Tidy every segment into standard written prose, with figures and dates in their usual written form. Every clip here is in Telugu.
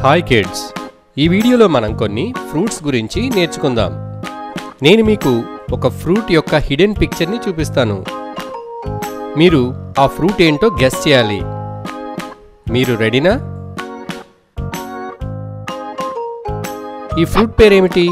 హాయ్ కిడ్స్, ఈ వీడియోలో మనం కొన్ని ఫ్రూట్స్ గురించి నేర్చుకుందాం. నేను మీకు ఒక ఫ్రూట్ యొక్క హిడెన్ పిక్చర్ని చూపిస్తాను. మీరు ఆ ఫ్రూట్ ఏంటో గెస్ చేయాలి. మీరు రెడీనా? ఈ ఫ్రూట్ పేరేమిటి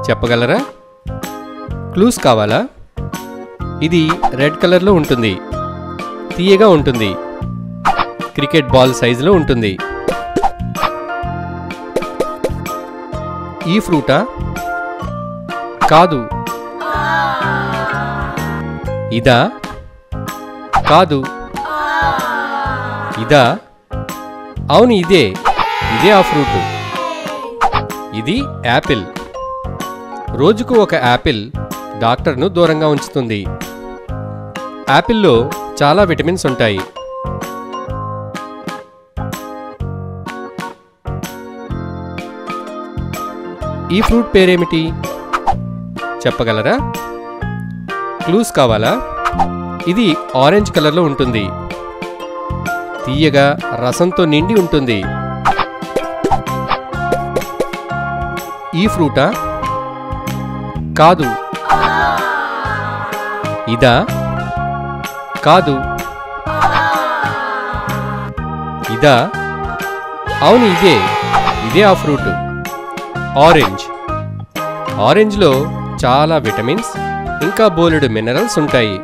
చెప్పగలరా? క్లూస్ కావాలా? ఇది రెడ్ కలర్లో ఉంటుంది, తీయగా ఉంటుంది, క్రికెట్ బాల్ సైజులో ఉంటుంది. ఈ ఫ్రూటా? కాదు. ఇదా? కాదు. ఇదా? అవును, ఇదే ఆ ఫ్రూట్. ఇది యాపిల్. రోజుకు ఒక యాపిల్ డాక్టర్ను దూరంగా ఉంచుతుంది. యాపిల్లో చాలా విటమిన్స్ ఉంటాయి. ఈ ఫ్రూట్ పేరేమిటి చెప్పగలరా? క్లూస్ కావాలా? ఇది ఆరెంజ్ కలర్లో ఉంటుంది, తీయగా రసంతో నిండి ఉంటుంది. ఈ ఫ్రూటా? కాదు. ఇదా? కాదు. ఇదా? అవును, ఇదే ఆ ఫ్రూట్. ఆరెంజ్. ఆరెంజ్లో చాలా విటమిన్స్ ఇంకా బోలెడు మినరల్స్ ఉంటాయి.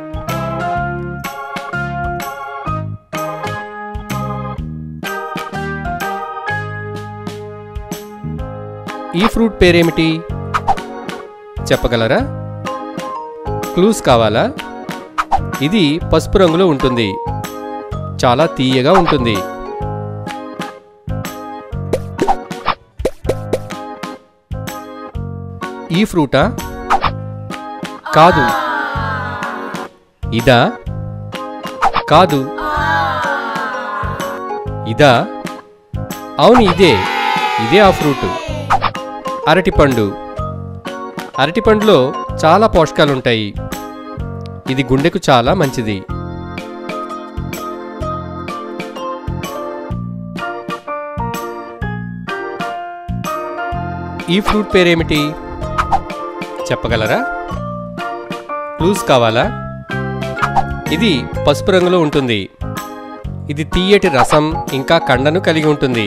ఈ ఫ్రూట్ పేరేమిటి చెప్పగలరా? క్లూస్ కావాలా? ఇది పసుపు రంగులో ఉంటుంది, చాలా తీయగా ఉంటుంది. ఈ ఫ్రూటా? కాదు. ఇదా? కాదు. ఇదా? అవును, ఇదే ఆ ఫ్రూట్. అరటిపండు. అరటిపండులో చాలా పోషకాలుంటాయి. ఇది గుండెకు చాలా మంచిది. ఈ ఫ్రూట్ పేరేమిటి చెప్పగలరా? క్లూస్ కావాలా? ఇది పసుపు రంగులో ఉంటుంది, ఇది తీయటి రసం ఇంకా కండను కలిగి ఉంటుంది.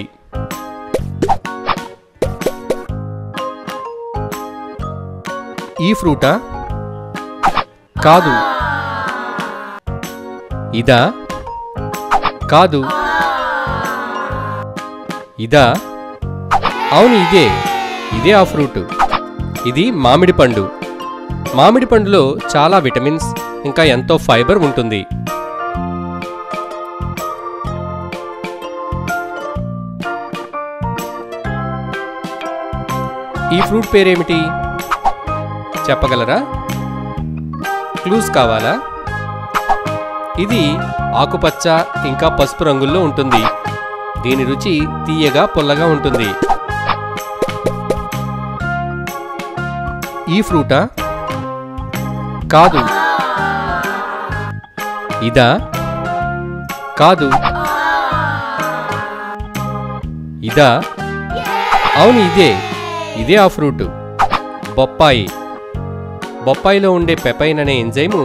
ఈ ఫ్రూటా? కాదు. ఇదా? కాదు. ఇదా? అవును, ఇదే ఆ ఫ్రూట్. ఇది మామిడి పండు. మామిడి పండులో చాలా విటమిన్స్ ఇంకా ఎంతో ఫైబర్ ఉంటుంది. ఈ ఫ్రూట్ పేరేమిటి చెప్పగలరా? క్లూస్ కావాలా? ఇది ఆకుపచ్చ ఇంకా పసుపు రంగుల్లో ఉంటుంది. దీని రుచి తీయగా పుల్లగా ఉంటుంది. ఈ ఫ్రూటా? కాదు. ఇదా? కాదు. ఇదా? అవును, ఇదే ఆ ఫ్రూట్. బొప్పాయి. బొప్పాయిలో ఉండే పెపైన్ అనే ఎంజైము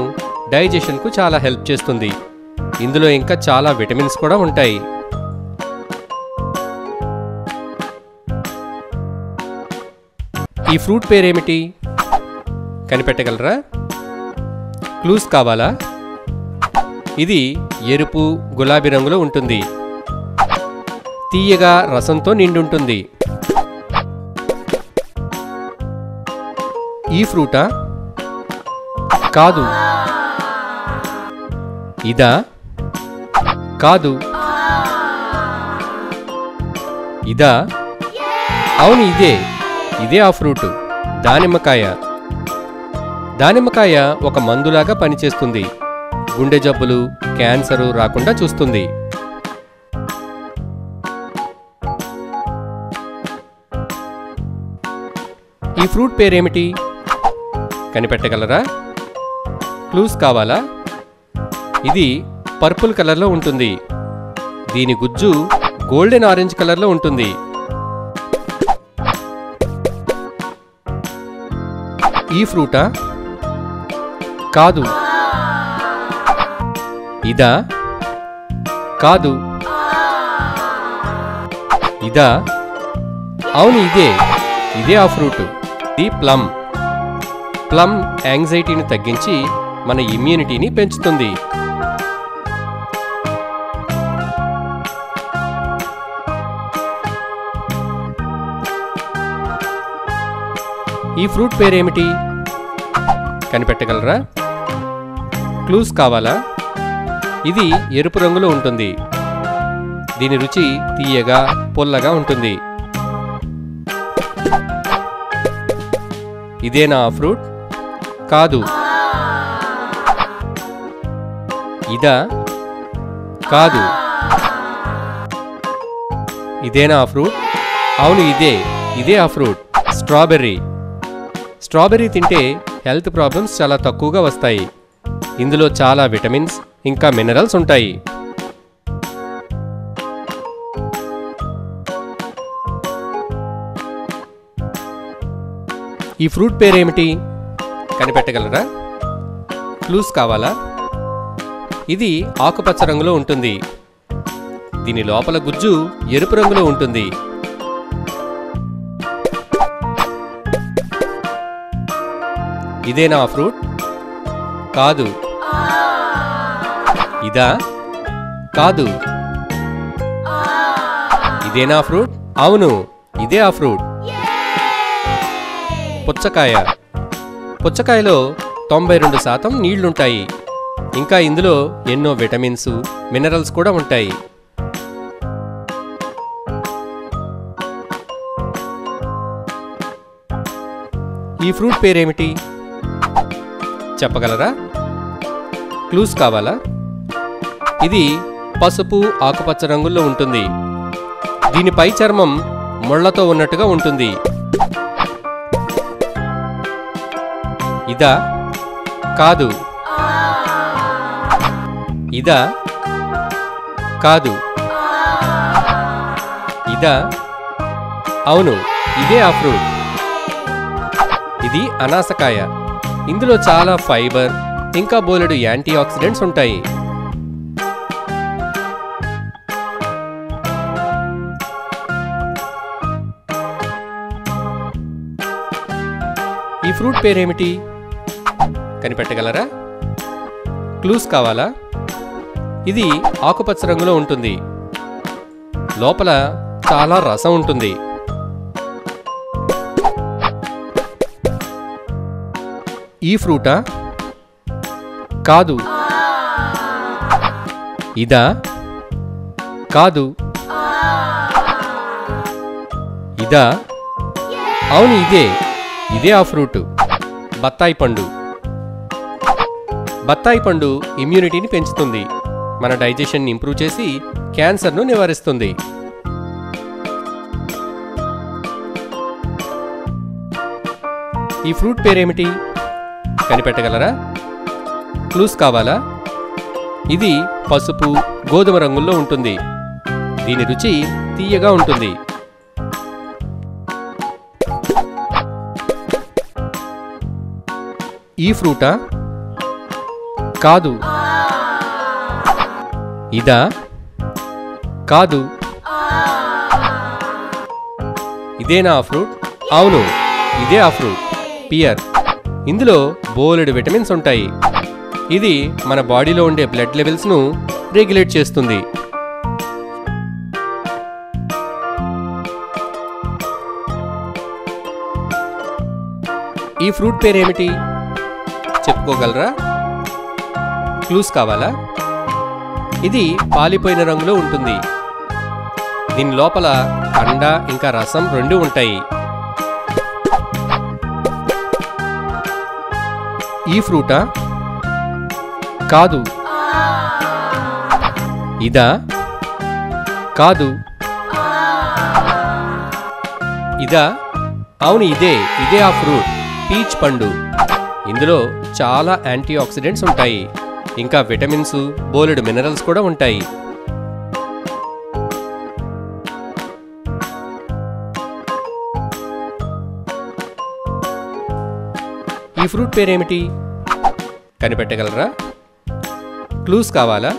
డైజెషన్కు చాలా హెల్ప్ చేస్తుంది. ఇందులో ఇంకా చాలా విటమిన్స్ కూడా ఉంటాయి. ఈ ఫ్రూట్ పేరేమిటి కనిపెట్టగలరా? క్లూస్ కావాలా? ఇది ఎరుపు గులాబీ రంగులో ఉంటుంది, తీయగా రసంతో నిండుంటుంది. ఈ ఫ్రూటా? కాదు. ఇదా? కాదు. ఇదా? అవును, ఇదే ఆ ఫ్రూట్. దానిమ్మకాయ. దానిమ్మకాయ ఒక మందులాగా పనిచేస్తుంది. గుండె జబ్బులు, క్యాన్సరు రాకుండా చూస్తుంది. ఈ ఫ్రూట్ పేరేమిటి కనిపెట్టగలరా? క్లూస్ కావాలా? ఇది పర్పుల్ కలర్లో ఉంటుంది. దీని గుజ్జు గోల్డెన్ ఆరెంజ్ కలర్లో ఉంటుంది. ఈ ఫ్రూటా? కాదు. ఇదా? కాదు. ఇదా? అవును, ఇదే ఆ ఫ్రూట్. ఇది ప్లమ్. ప్లమ్ యాంగ్జైటీని తగ్గించి మన ఇమ్యూనిటీని పెంచుతుంది. ఈ ఫ్రూట్ పేరేమిటి? కనిపెట్టగలరా? క్లూస్ కావాలా? ఇది ఎరుపు రంగులో ఉంటుంది. దీని రుచి తీయగా పుల్లగా ఉంటుంది. ఇదేనా ఆ ఫ్రూట్? కాదు. ఇదా? కాదు. ఇదేనా ఆ ఫ్రూట్? అవును, ఇదే ఆ ఫ్రూట్. స్ట్రాబెర్రీ. స్ట్రాబెర్రీ తింటే హెల్త్ ప్రాబ్లమ్స్ చాలా తక్కువగా వస్తాయి. ఇందులో చాలా విటమిన్స్ ఇంకా మినరల్స్ ఉంటాయి. ఈ ఫ్రూట్ పేరేమిటి? కనిపెట్టగలరా? క్లూస్ కావాలా? ఇది ఆకుపచ్చ రంగులో ఉంటుంది. దీని లోపల గుజ్జు ఎరుపు రంగులో ఉంటుంది. ఇదేనా ఆ ఫ్రూట్? కాదు. ఇదా? కాదు. ఇదేనా ఫ్రూట్? అవును, ఇదే ఆ ఫ్రూట్. పుచ్చకాయ. పుచ్చకాయలో 92% నీళ్లుంటాయి. ఇంకా ఇందులో ఎన్నో విటమిన్స్, మినరల్స్ కూడా ఉంటాయి. ఈ ఫ్రూట్ పేరేమిటి? చెప్పగలరా? క్లూస్ కావాలా? ఇది పసుపు ఆకుపచ్చ రంగుల్లో ఉంటుంది. దీనిపై చర్మం ముళ్లతో ఉన్నట్టుగా ఉంటుంది. ఇదా? కాదు. ఇదా? కాదు. ఇదా? అవును, ఇదే ఆ ఫ్రూట్. ఇది అనాసకాయ. ఇందులో చాలా ఫైబర్ ఇంకా బోలెడు యాంటీ ఆక్సిడెంట్స్ ఉంటాయి. ఈ ఫ్రూట్ పేరేమిటి? కనిపెట్టగలరా? క్లూస్ కావాలా? ఇది ఆకుపచ్చ రంగులో ఉంటుంది. లోపల చాలా రసం ఉంటుంది. ఈ ఫ్రూటా? కాదు. ఇదా? కాదు. ఇదా? అవును, ఇదే ఆ ఫ్రూట్. బత్తాయి పండు. బత్తాయి పండు ఇమ్యూనిటీని పెంచుతుంది. మన డైజెషన్ని ఇంప్రూవ్ చేసి క్యాన్సర్ను నివారిస్తుంది. ఈ ఫ్రూట్ పేరేమిటి? కనిపెట్టగలరా? క్లూస్ కావాలా? ఇది పసుపు గోధుమ రంగుల్లో ఉంటుంది. దీని రుచి తీయగా ఉంటుంది. ఈ ఫ్రూటా? కాదు. ఇదా? కాదు. ఇదేనా ఆ ఫ్రూట్? అవును, ఇదే ఆ ఫ్రూట్. పియర్. ఇందులో బోలెడు విటమిన్స్ ఉంటాయి. ఇది మన బాడీలో ఉండే బ్లడ్ లెవెల్స్ను రెగ్యులేట్ చేస్తుంది. ఈ ఫ్రూట్ పేరేమిటి? చెప్పుకోగలరా? క్లూస్ కావాలా? ఇది పాలిపోయిన రంగులో ఉంటుంది. దీని లోపల కండ ఇంకా రసం రెండు ఉంటాయి. ఈ ఫ్రూటా? కాదు. ఇదా? కాదు. ఇదా? అవును, ఇదే ఆ ఫ్రూట్. పీచ్ పండు. ఇందులో చాలా యాంటీ ఆక్సిడెంట్స్ ఉంటాయి. ఇంకా విటమిన్స్, బోలెడు మినరల్స్ కూడా ఉంటాయి. ఈ ఫ్రూట్ పేరేమిటి? కనిపెట్టగలరా? క్లూస్ కావాలా?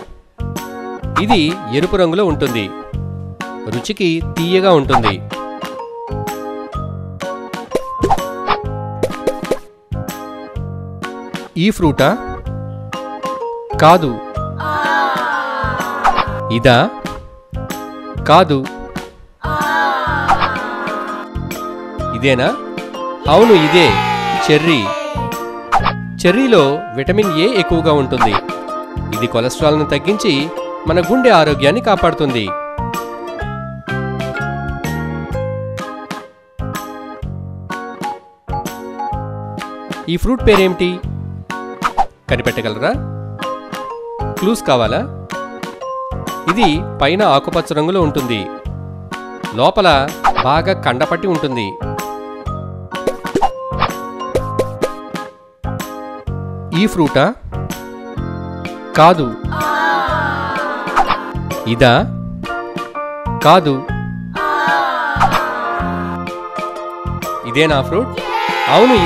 ఇది ఎరుపు రంగులో ఉంటుంది. రుచికి తీయగా ఉంటుంది. ఈ ఫ్రూటా? కాదు. ఇదా? కాదు. ఇదేనా? అవును, ఇదే చెర్రీ. చెర్రీలో విటమిన్ ఏ ఎక్కువగా ఉంటుంది. ఇది కొలెస్ట్రాల్ను తగ్గించి మన గుండె ఆరోగ్యాన్ని కాపాడుతుంది. ఈ ఫ్రూట్ పేరేమిటి? కనిపెట్టగలరా? క్లూస్ కావాలా? ఇది పైన ఆకుపచ్చ రంగులో ఉంటుంది. లోపల బాగా కండపట్టి ఉంటుంది. ఈ ఫ్రూటా? కాదు. ఇదా? కాదు. ఇదేనా ఫ్రూట్? అవును,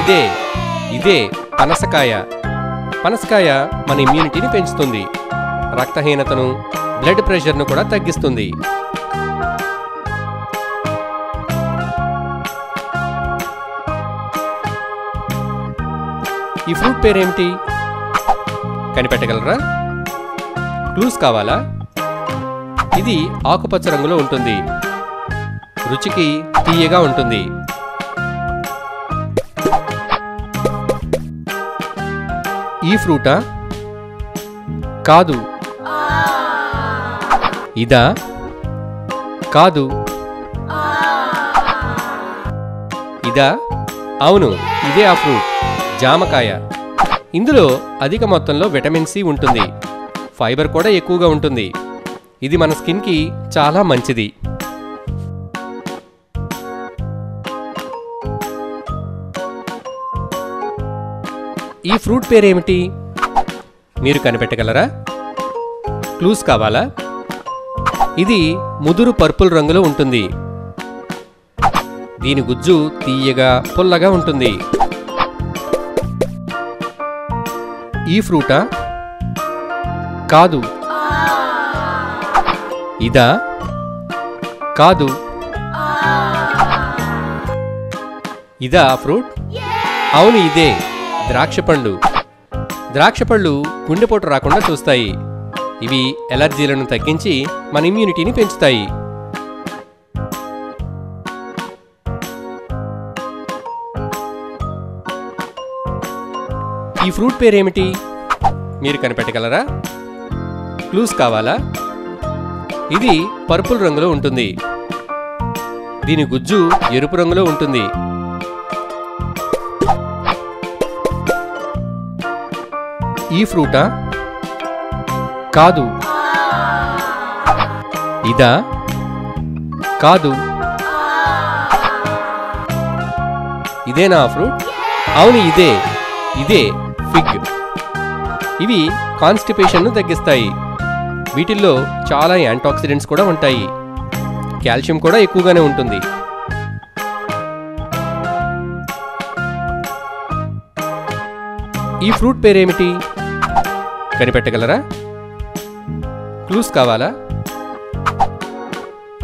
ఇదే పనసకాయ. పనసకాయ మన ఇమ్యూనిటీని పెంచుతుంది. రక్తహీనతను, బ్లడ్ ప్రెషర్ను కూడా తగ్గిస్తుంది. ఈ ఫ్రూట్ పేరేమిటి? కనిపెట్టగలరా? క్లూస్ కావాలా? ఇది ఆకుపచ్చ రంగులో ఉంటుంది. రుచికి తీయగా ఉంటుంది. ఈ ఫ్రూటా? కాదు. ఇదా? కాదు. ఇదా? అవును, ఇదే ఆ ఫ్రూట్, జామకాయ. ఇందులో అధిక మొత్తంలో విటమిన్ సి ఉంటుంది. ఫైబర్ కూడా ఎక్కువగా ఉంటుంది. ఇది మన స్కిన్కి చాలా మంచిది. ఈ ఫ్రూట్ పేరేమిటి? మీరు కనిపెట్టగలరా? క్లూస్ కావాలా? ఇది ముదురు పర్పుల్ రంగులో ఉంటుంది. దీని గుజ్జు తీయగా, పుల్లగా ఉంటుంది. ఈ ఫ్రూటా? కాదు. ఇదా? కాదు. ఇదా ఫ్రూట్? అవును, ఇదే ద్రాక్షపండు. ద్రాక్షపళ్ళు గుండెపోటు రాకుండా చూస్తాయి. ఇవి ఎలర్జీలను తగ్గించి మన ఇమ్యూనిటీని పెంచుతాయి. ఈ ఫ్రూట్ పేరేమిటి? మీరు కనిపెట్టగలరా? క్లూస్ కావాలా? ఇది పర్పుల్ రంగులో ఉంటుంది. దీని గుజ్జు ఎరుపు రంగులో ఉంటుంది. ఈ ఫ్రూటా? కాదు. ఇదా? కాదు. ఇదేనా ఫ్రూట్? అవును, ఇదే ఫిగ్. ఇవి కాన్స్టిపేషన్ను తగ్గిస్తాయి. వీటిల్లో చాలా యాంటాక్సిడెంట్స్ కూడా ఉంటాయి. కాల్షియం కూడా ఎక్కువగానే ఉంటుంది. ఈ ఫ్రూట్ పేరేమిటి? కనిపెట్టగలరా? క్లూస్ కావాలా?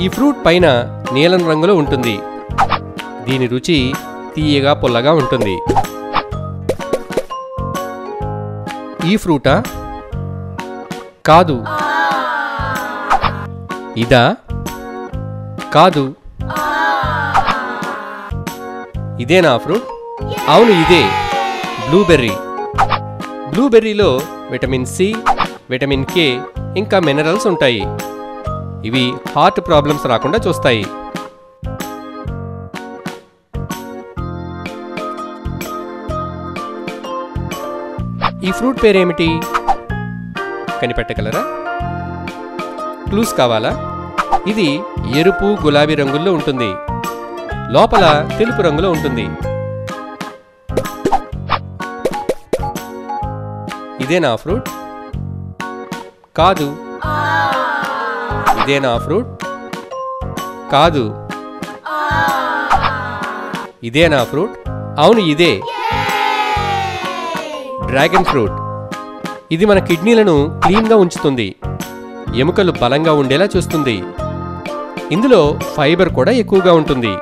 ఈ ఫ్రూట్ పైన నీలం రంగులో ఉంటుంది. దీని రుచి తీయగా, పుల్లగా ఉంటుంది. ఈ ఫ్రూటా? కాదు. ఇదా? కాదు. ఇదేనా ఫ్రూట్? అవును, ఇదే బ్లూబెర్రీ. బ్లూబెర్రీలో విటమిన్ సి, విటమిన్ కే ఇంకా మినరల్స్ ఉంటాయి. ఇవి హార్ట్ ప్రాబ్లమ్స్ రాకుండా చూస్తాయి. ఈ ఫ్రూట్ పేరేమిటి? కనిపెట్టగలరా? క్లూస్ కావాలా? ఇది ఎరుపు, గులాబీ రంగుల్లో ఉంటుంది. లోపల తెలుపు రంగులో ఉంటుంది. ఇదేనా ఫ్రూట్? కాదు. ఇదేనా ఫ్రూట్? కాదు. ఇదేనా ఫ్రూట్? అవును, డ్రాగన్ ఫ్రూట్. ఇది మన కిడ్నీలను క్లీన్గా ఉంచుతుంది, ఎముకలు బలంగా ఉండేలా చూస్తుంది. ఇందులో ఫైబర్ కూడా ఎక్కువగా ఉంటుంది.